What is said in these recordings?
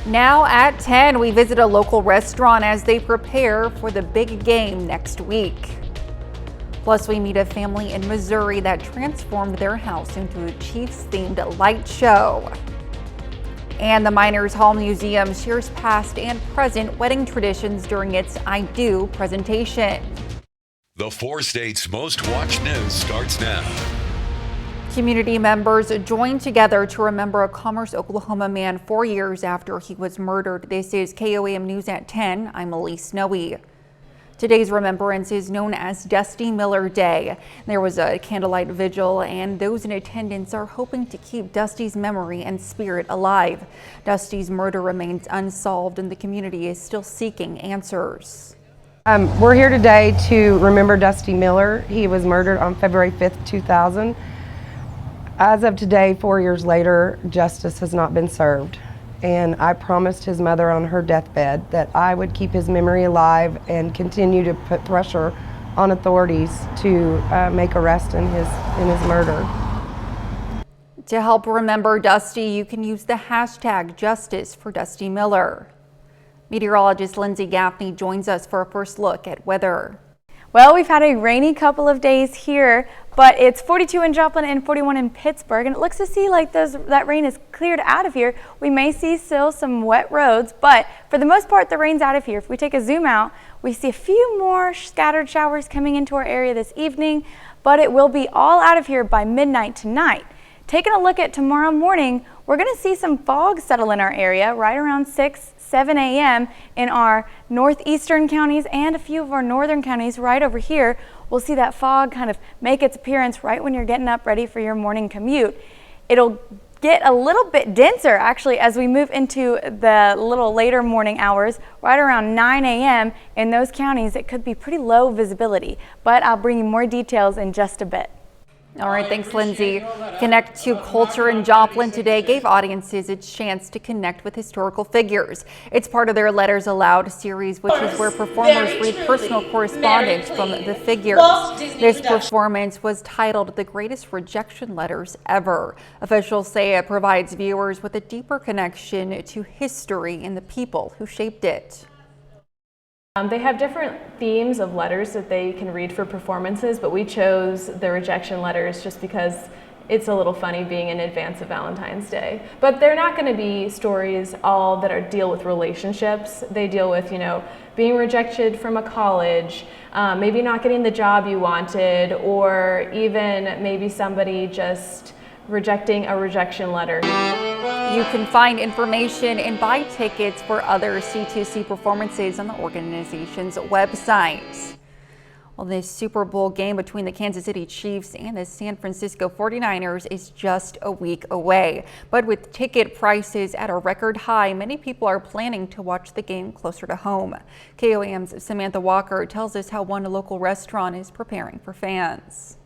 Now at 10, we visit a local restaurant as they prepare for the big game next week. Plus, we meet a family in Missouri that transformed their house into a Chiefs-themed light show. And the Miners Hall Museum shares past and present wedding traditions during its I Do presentation. The 4 states' most watched news starts now. Community members joined together to remember a Commerce, Oklahoma man 4 years after he was murdered. This is KOAM News at 10. I'm Elise Snowy. Today's remembrance is known as Dusty Miller Day. There was a candlelight vigil, and those in attendance are hoping to keep Dusty's memory and spirit alive. Dusty's murder remains unsolved, and the community is still seeking answers. We're here today to remember Dusty Miller. He was murdered on February 5th, 2000. As of today, 4 years later, justice has not been served. And I promised his mother on her deathbed that I would keep his memory alive and continue to put pressure on authorities to make arrest in his murder. To help remember Dusty, you can use the hashtag Justice for Dusty Miller. Meteorologist Lindsay Gaffney joins us for a first look at weather. Well, we've had a rainy couple of days here, but it's 42 in Joplin and 41 in Pittsburgh, and it looks to see like that rain is cleared out of here. We may see still some wet roads, but for the most part, the rain's out of here. If we take a zoom out, we see a few more scattered showers coming into our area this evening, but it will be all out of here by midnight tonight. Taking a look at tomorrow morning, we're going to see some fog settle in our area right around 7 a.m. in our northeastern counties and a few of our northern counties right over here. We'll see that fog kind of make its appearance right when you're getting up ready for your morning commute. It'll get a little bit denser actually as we move into the little later morning hours. Right around 9 a.m. in those counties, it could be pretty low visibility, but I'll bring you more details in just a bit. All right, thanks, Lindsay. Connect to Culture in Joplin today gave audiences a chance to connect with historical figures. It's part of their Letters Aloud series, which is where performers read personal correspondence from the figures. This performance was titled The Greatest Rejection Letters Ever. Officials say it provides viewers with a deeper connection to history and the people who shaped it. They have different themes of letters that they can read for performances, but we chose the rejection letters just because it's a little funny being in advance of Valentine's Day. But they're not going to be stories all that deal with relationships. They deal with, being rejected from a college, maybe not getting the job you wanted, or even maybe somebody just rejecting a rejection letter. You can find information and buy tickets for other C2C performances on the organization's website. Well, this Super Bowl game between the Kansas City Chiefs and the San Francisco 49ers is just a week away. But with ticket prices at a record high, many people are planning to watch the game closer to home. KOAM's Samantha Walker tells us how one local restaurant is preparing for fans.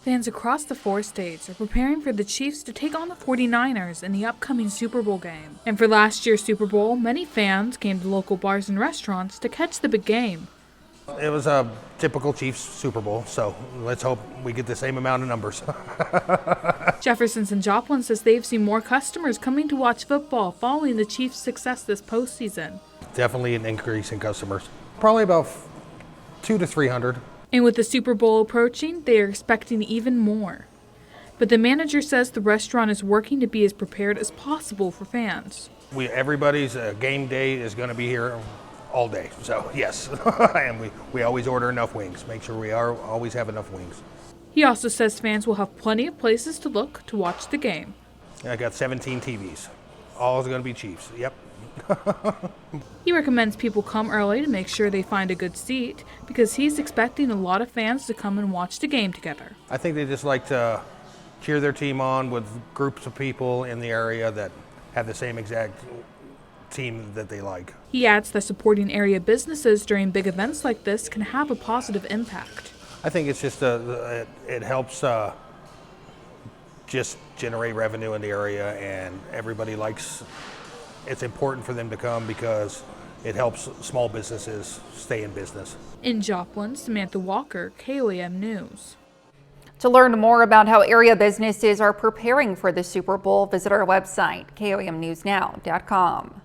Fans across the 4 states are preparing for the Chiefs to take on the 49ers in the upcoming Super Bowl game. And for last year's Super Bowl, many fans came to local bars and restaurants to catch the big game. It was a typical Chiefs Super Bowl, so let's hope we get the same amount of numbers. Jefferson's in Joplin says they've seen more customers coming to watch football following the Chiefs' success this postseason. Definitely an increase in customers. Probably about 200 to 300. And with the Super Bowl approaching, they are expecting even more. But the manager says the restaurant is working to be as prepared as possible for fans. Everybody's game day is going to be here all day, so yes. And we always order enough wings, make sure we always have enough wings. He also says fans will have plenty of places to look to watch the game. I got 17 TVs. All is going to be Chiefs, yep. He recommends people come early to make sure they find a good seat because he's expecting a lot of fans to come and watch the game together. I think they just like to cheer their team on with groups of people in the area that have the same exact team that they like. He adds that supporting area businesses during big events like this can have a positive impact. I think it's just it helps just generate revenue in the area, and everybody likes. It's important for them to come because it helps small businesses stay in business. In Joplin, Samantha Walker, KOAM News. To learn more about how area businesses are preparing for the Super Bowl, visit our website, KOAMnewsnow.com.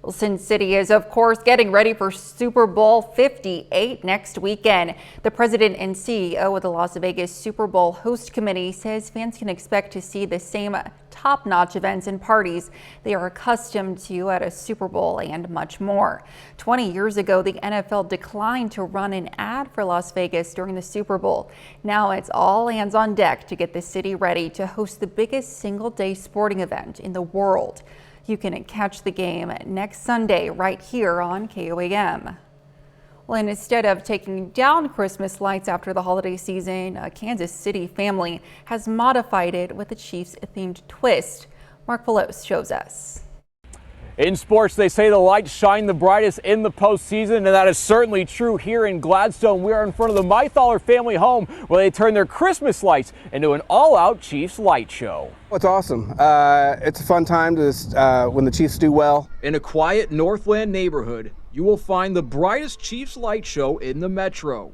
Well, Sin City is, of course, getting ready for Super Bowl 58 next weekend. The president and CEO of the Las Vegas Super Bowl Host Committee says fans can expect to see the same top-notch events and parties they are accustomed to at a Super Bowl and much more. 20 years ago, the NFL declined to run an ad for Las Vegas during the Super Bowl. Now it's all hands on deck to get the city ready to host the biggest single-day sporting event in the world. You can catch the game next Sunday right here on KOAM. Well, and instead of taking down Christmas lights after the holiday season, a Kansas City family has modified it with a Chiefs-themed twist. Mark Pelos shows us. In sports, they say the lights shine the brightest in the postseason, and that is certainly true here in Gladstone. We are in front of the Mythaler family home where they turn their Christmas lights into an all-out Chiefs light show. It's awesome. It's a fun time to when the Chiefs do well. In a quiet Northland neighborhood, you will find the brightest Chiefs light show in the metro.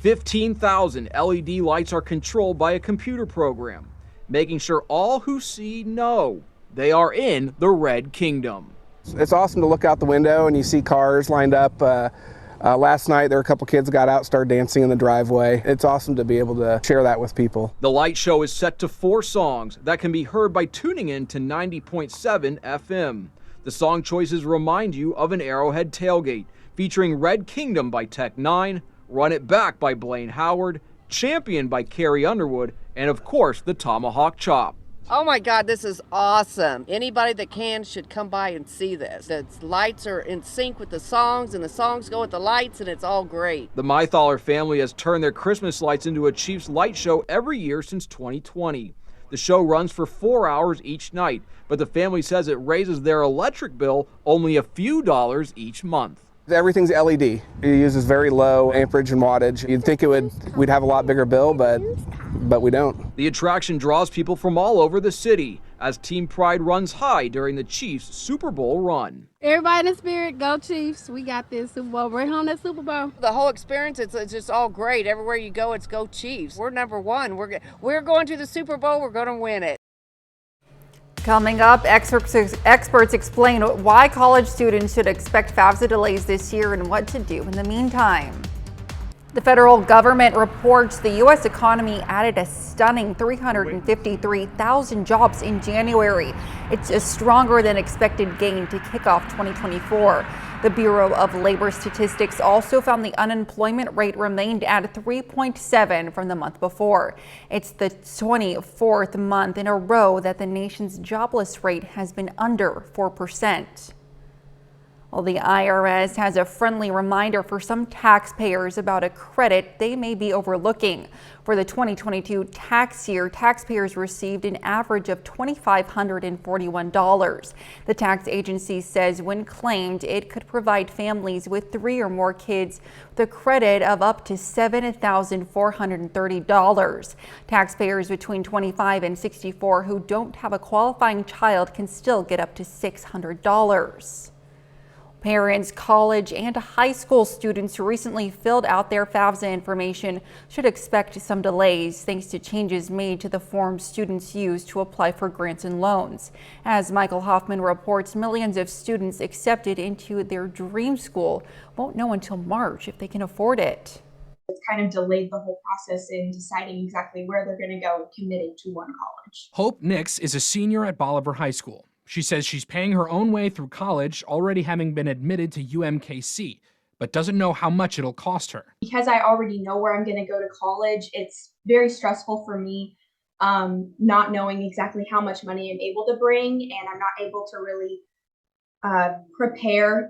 15,000 LED lights are controlled by a computer program, making sure all who see know they are in the Red Kingdom. It's awesome to look out the window and you see cars lined up. Last night there were a couple kids got out, started dancing in the driveway. It's awesome to be able to share that with people. The light show is set to 4 songs that can be heard by tuning in to 90.7 FM. The song choices remind you of an Arrowhead tailgate, featuring Red Kingdom by Tech 9, Run It Back by Blaine Howard, Champion by Carrie Underwood, and of course the Tomahawk Chop. Oh my God, this is awesome. Anybody that can should come by and see this. The lights are in sync with the songs and the songs go with the lights and it's all great. The Mythaler family has turned their Christmas lights into a Chiefs light show every year since 2020. The show runs for 4 hours each night, but the family says it raises their electric bill only a few dollars each month. Everything's LED. It uses very low amperage and wattage. You'd think we'd have a lot bigger bill, but we don't. The attraction draws people from all over the city as team pride runs high during the Chiefs Super Bowl run. Everybody in spirit, go Chiefs. We got this Super Bowl. Bring home that Super Bowl. The whole experience, it's just all great. Everywhere you go, it's go Chiefs. We're number one. We're going to the Super Bowl. We're going to win it. Coming up, experts explain why college students should expect FAFSA delays this year and what to do in the meantime. The federal government reports the U.S. economy added a stunning 353,000 jobs in January. It's a stronger than expected gain to kick off 2024. The Bureau of Labor Statistics also found the unemployment rate remained at 3.7 from the month before. It's the 24th month in a row that the nation's jobless rate has been under 4%. Well, the IRS has a friendly reminder for some taxpayers about a credit they may be overlooking. For the 2022 tax year, taxpayers received an average of $2,541. The tax agency says when claimed, it could provide families with 3 or more kids with a credit of up to $7,430. Taxpayers between 25 and 64 who don't have a qualifying child can still get up to $600. Parents, college, and high school students who recently filled out their FAFSA information should expect some delays thanks to changes made to the forms students use to apply for grants and loans. As Michael Hoffman reports, millions of students accepted into their dream school won't know until March if they can afford it. It's kind of delayed the whole process in deciding exactly where they're going to go, committing to one college. Hope Nix is a senior at Bolivar High School. She says she's paying her own way through college, already having been admitted to UMKC, but doesn't know how much it'll cost her. Because I already know where I'm going to go to college, it's very stressful for me not knowing exactly how much money I'm able to bring, and I'm not able to really prepare,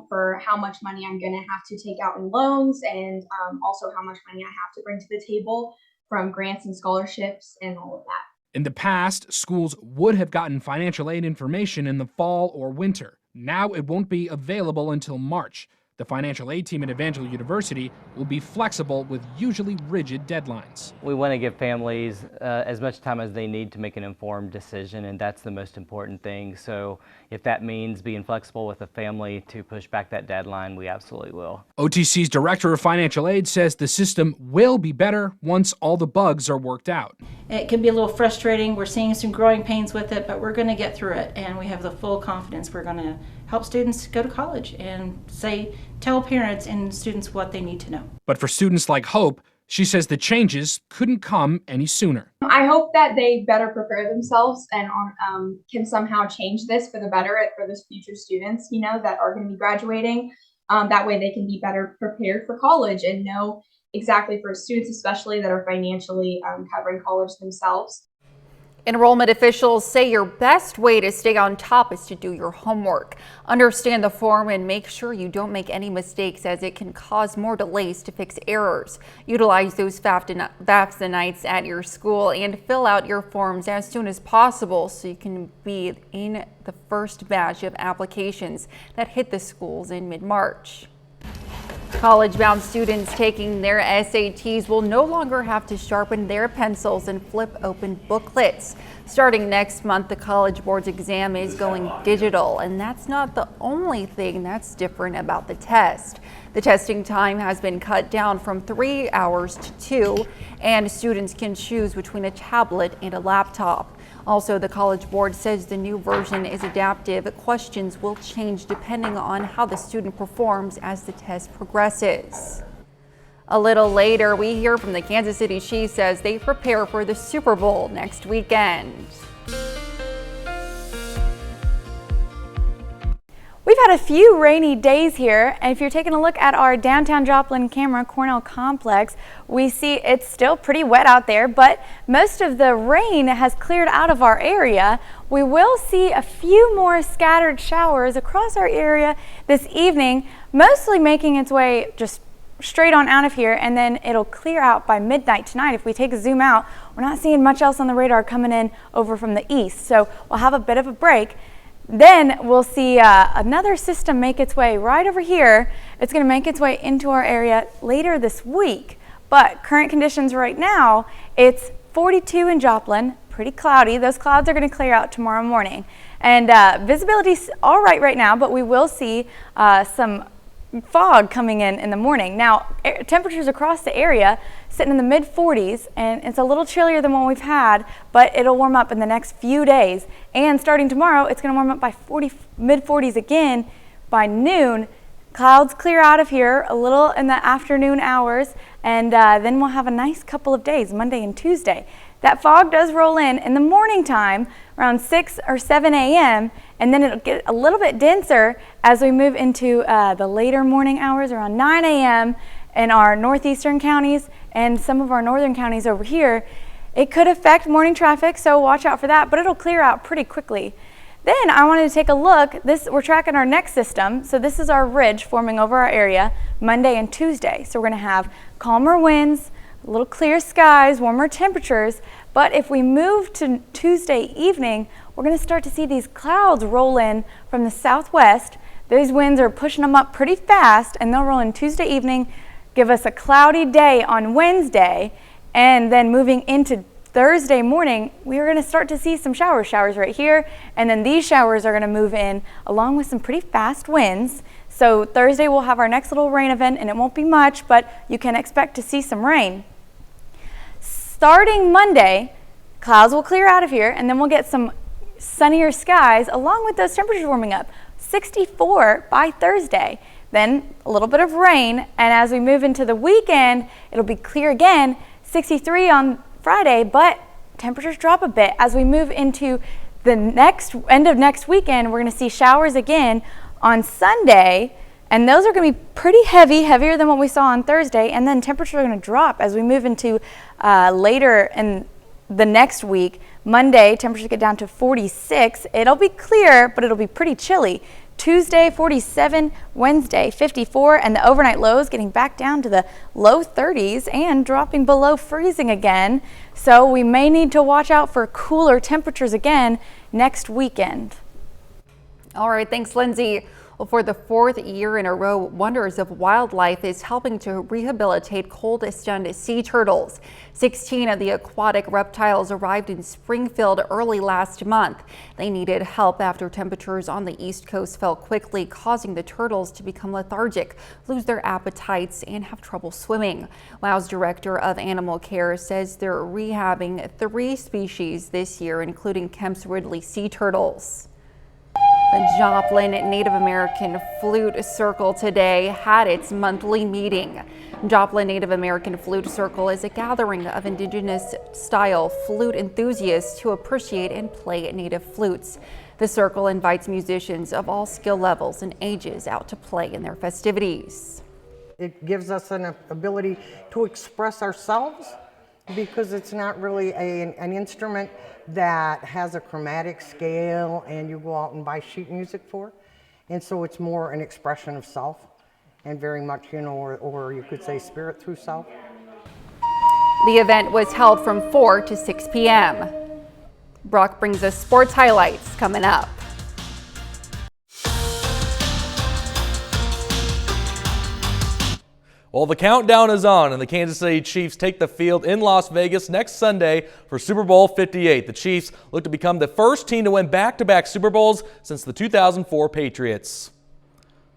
for how much money I'm going to have to take out in loans and also how much money I have to bring to the table from grants and scholarships and all of that. In the past, schools would have gotten financial aid information in the fall or winter. Now it won't be available until March. The financial aid team at Evangel University will be flexible with usually rigid deadlines. We want to give families as much time as they need to make an informed decision, and that's the most important thing. So if that means being flexible with a family to push back that deadline, we absolutely will. OTC's Director of Financial Aid says the system will be better once all the bugs are worked out. It can be a little frustrating. We're seeing some growing pains with it, but we're going to get through it, and we have the full confidence we're going to help students go to college and tell parents and students what they need to know. But for students like Hope, she says the changes couldn't come any sooner. I hope that they better prepare themselves and can somehow change this for the better for those future students, that are going to be graduating. That way they can be better prepared for college and know exactly, for students especially that are financially covering college themselves. Enrollment officials say your best way to stay on top is to do your homework. Understand the form and make sure you don't make any mistakes, as it can cause more delays to fix errors. Utilize those FAFSA nights at your school and fill out your forms as soon as possible so you can be in the first batch of applications that hit the schools in mid-March. College-bound students taking their SATs will no longer have to sharpen their pencils and flip open booklets. Starting next month, the College Board's exam is going digital, and that's not the only thing that's different about the test. The testing time has been cut down from 3 hours to 2, and students can choose between a tablet and a laptop. Also, the College Board says the new version is adaptive. Questions will change depending on how the student performs as the test progresses. A little later, we hear from the Kansas City Chiefs as they prepare for the Super Bowl next weekend. We've had a few rainy days here, and if you're taking a look at our downtown Joplin Camera Cornell complex, we see it's still pretty wet out there, but most of the rain has cleared out of our area. We will see a few more scattered showers across our area this evening, mostly making its way just straight on out of here, and then it'll clear out by midnight tonight. If we take a zoom out, we're not seeing much else on the radar coming in over from the east, so we'll have a bit of a break. Then we'll see another system make its way right over here. It's going to make its way into our area later this week. But current conditions right now, it's 42 in Joplin, pretty cloudy. Those clouds are going to clear out tomorrow morning. And visibility's all right now, but we will see some fog coming in the morning. Now, temperatures across the area sitting in the mid-40s, and it's a little chillier than what we've had, but it'll warm up in the next few days. And starting tomorrow, it's going to warm up by mid-40s again by noon. Clouds clear out of here a little in the afternoon hours, and then we'll have a nice couple of days, Monday and Tuesday. That fog does roll in the morning time around 6 or 7 a.m. and then it'll get a little bit denser as we move into the later morning hours around 9 a.m. in our northeastern counties and some of our northern counties over here. It could affect morning traffic, so watch out for that, but it'll clear out pretty quickly. Then I wanted to take a look. We're tracking our next system, so this is our ridge forming over our area Monday and Tuesday. So we're going to have calmer winds, a little clear skies, warmer temperatures, but if we move to Tuesday evening, we're going to start to see these clouds roll in from the southwest. Those winds are pushing them up pretty fast, and they'll roll in Tuesday evening, give us a cloudy day on Wednesday, and then moving into Thursday morning, we're going to start to see some showers right here, and then these showers are going to move in along with some pretty fast winds. So Thursday we'll have our next little rain event, and it won't be much, but you can expect to see some rain. Starting Monday, clouds will clear out of here, and then we'll get some sunnier skies along with those temperatures warming up. 64 by Thursday, then a little bit of rain, and as we move into the weekend, it'll be clear again, 63 on Friday, but temperatures drop a bit. As we move into the end of next weekend, we're going to see showers again on Sunday, and those are going to be pretty heavier than what we saw on Thursday, and then temperatures are going to drop as we move into later in the next week. Monday, temperatures get down to 46. It'll be clear, but it'll be pretty chilly. Tuesday, 47, Wednesday, 54, and the overnight lows getting back down to the low 30s and dropping below freezing again. So we may need to watch out for cooler temperatures again next weekend. All right, thanks, Lindsay. Well, for the 4th year in a row, Wonders of Wildlife is helping to rehabilitate cold-stunned sea turtles. 16 of the aquatic reptiles arrived in Springfield early last month. They needed help after temperatures on the East Coast fell quickly, causing the turtles to become lethargic, lose their appetites, and have trouble swimming. WOW's Director of Animal Care says they're rehabbing 3 species this year, including Kemp's Ridley sea turtles. The Joplin Native American Flute Circle today had its monthly meeting. Joplin Native American Flute Circle is a gathering of indigenous-style flute enthusiasts who appreciate and play native flutes. The circle invites musicians of all skill levels and ages out to play in their festivities. It gives us an ability to express ourselves because it's not really an instrument that has a chromatic scale and you go out and buy sheet music for. And so it's more an expression of self and very much, or you could say spirit through self. The event was held from 4 to 6 p.m. Brock brings us sports highlights coming up. Well, the countdown is on, and the Kansas City Chiefs take the field in Las Vegas next Sunday for Super Bowl 58. The Chiefs look to become the first team to win back-to-back Super Bowls since the 2004 Patriots.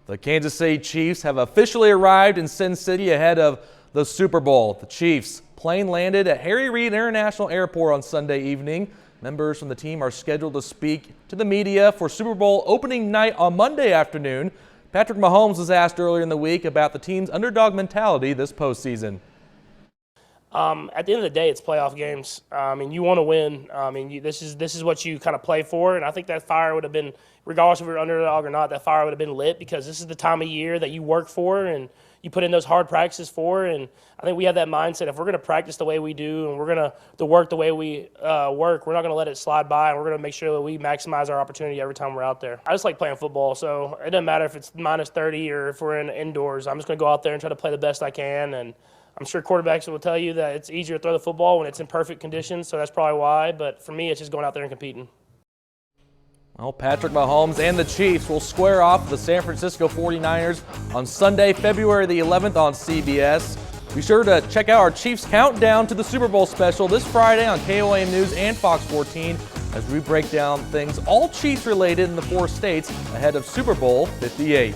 The Kansas City Chiefs have officially arrived in Sin City ahead of the Super Bowl. The Chiefs' plane landed at Harry Reid International Airport on Sunday evening. Members from the team are scheduled to speak to the media for Super Bowl opening night on Monday afternoon. Patrick Mahomes was asked earlier in the week about the team's underdog mentality this postseason. At the end of the day, it's playoff games. You want to win. This is what you kind of play for, and I think that fire would have been, regardless if we were underdog or not, that fire would have been lit because this is the time of year that you work for and you put in those hard practices for. And I think we have that mindset. If we're going to practice the way we do and we're going to work the way we work, we're not going to let it slide by, and we're going to make sure that we maximize our opportunity every time we're out there. I just like playing football, so it doesn't matter if it's minus 30 or if we're indoors. I'm just going to go out there and try to play the best I can. And I'm sure quarterbacks will tell you that it's easier to throw the football when it's in perfect conditions, so that's probably why. But for me, it's just going out there and competing. Well, Patrick Mahomes and the Chiefs will square off the San Francisco 49ers on Sunday, February the 11th on CBS. Be sure to check out our Chiefs Countdown to the Super Bowl special this Friday on KOAM News and Fox 14 as we break down things all Chiefs related in the 4 states ahead of Super Bowl 58.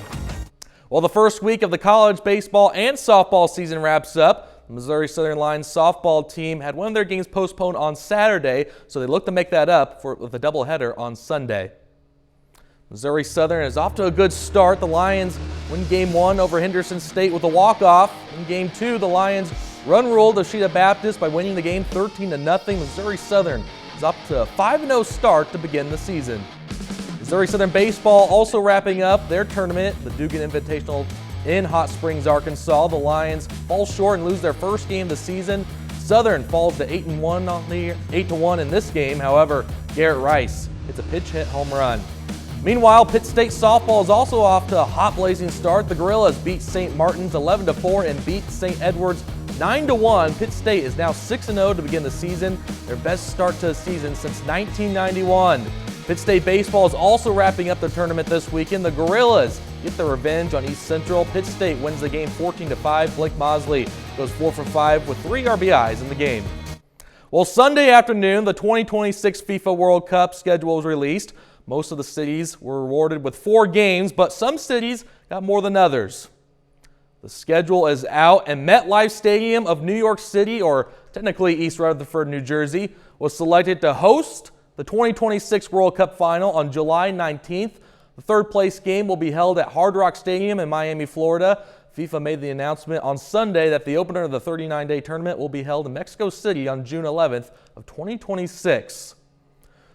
Well, the first week of the college baseball and softball season wraps up. The Missouri Southern Lions softball team had one of their games postponed on Saturday, so they look to make that up with a doubleheader on Sunday. Missouri Southern is off to a good start. The Lions win Game 1 over Henderson State with a walk-off. In Game 2, the Lions run-ruled Osheta Baptist by winning the game 13-0. Missouri Southern is up to a 5-0 start to begin the season. Missouri Southern baseball also wrapping up their tournament, the Dugan Invitational in Hot Springs, Arkansas. The Lions fall short and lose their first game of the season. Southern falls to 8-1 in this game. However, Garrett Rice hits a pitch hit home run. Meanwhile, Pitt State softball is also off to a hot blazing start. The Gorillas beat St. Martin's 11-4 and beat St. Edward's 9-1. Pitt State is now 6-0 to begin the season, their best start to the season since 1991. Pitt State baseball is also wrapping up their tournament this weekend. The Gorillas get their revenge on East Central. Pitt State wins the game 14-5. Blake Mosley goes 4 for 5 with 3 RBIs in the game. Well, Sunday afternoon, the 2026 FIFA World Cup schedule was released. Most of the cities were rewarded with 4 games, but some cities got more than others. The schedule is out, and MetLife Stadium of New York City, or technically East Rutherford, New Jersey, was selected to host the 2026 World Cup Final on July 19th. The third place game will be held at Hard Rock Stadium in Miami, Florida. FIFA made the announcement on Sunday that the opener of the 39-day tournament will be held in Mexico City on June 11th of 2026.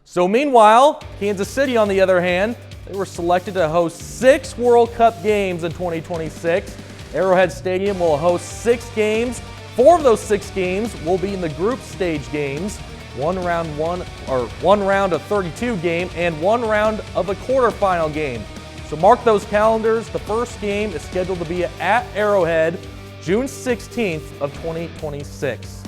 So meanwhile, Kansas City, on the other hand, they were selected to host 6 World Cup games in 2026. Arrowhead Stadium will host 6 games. 4 of those 6 games will be in the group stage games. One round of 32 game and 1 round of a quarterfinal game. So mark those calendars. The first game is scheduled to be at Arrowhead June 16th of 2026.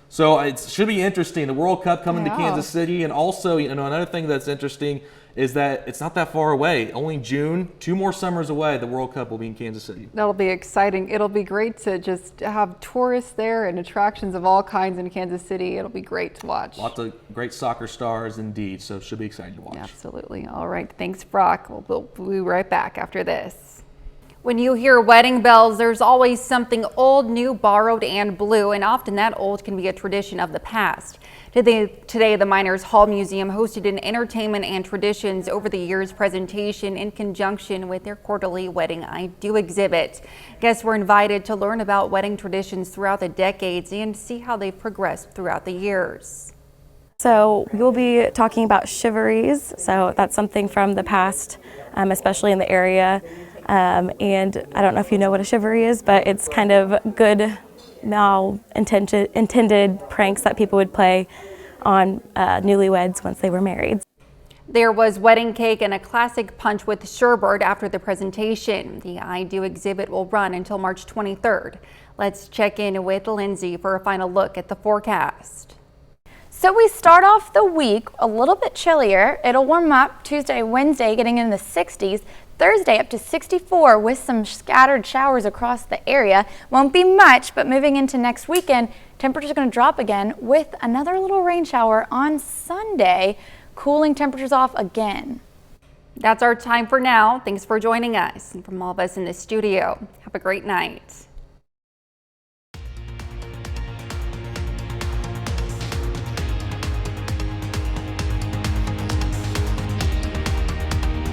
So it should be interesting. The World Cup coming to Kansas City, and also another thing that's interesting is that it's not that far away. Only June, 2 more summers away, the World Cup will be in Kansas City. That'll be exciting. It'll be great to just have tourists there and attractions of all kinds in Kansas City. It'll be great to watch. Lots of great soccer stars indeed, so it should be exciting to watch. Absolutely. All right. Thanks, Brock. We'll be right back after this. When you hear wedding bells, there's always something old, new, borrowed, and blue, and often that old can be a tradition of the past. Today, the Miners Hall Museum hosted an Entertainment and Traditions Over the Years presentation in conjunction with their quarterly Wedding I Do exhibit. Guests were invited to learn about wedding traditions throughout the decades and see how they've progressed throughout the years. So we'll be talking about chivalries. So that's something from the past, especially in the area. And I don't know if you know what a chivalry is, but it's kind of good intended pranks that people would play on newlyweds once they were married. There was wedding cake and a classic punch with sherbet after the presentation. The I Do exhibit will run until March 23rd. Let's check in with Lindsay for a final look at the forecast. So we start off the week a little bit chillier. It'll warm up Tuesday, Wednesday, getting in the 60s. Thursday up to 64 with some scattered showers across the area. Won't be much, but moving into next weekend, temperatures are going to drop again with another little rain shower on Sunday, cooling temperatures off again. That's our time for now. Thanks for joining us. And from all of us in the studio, have a great night.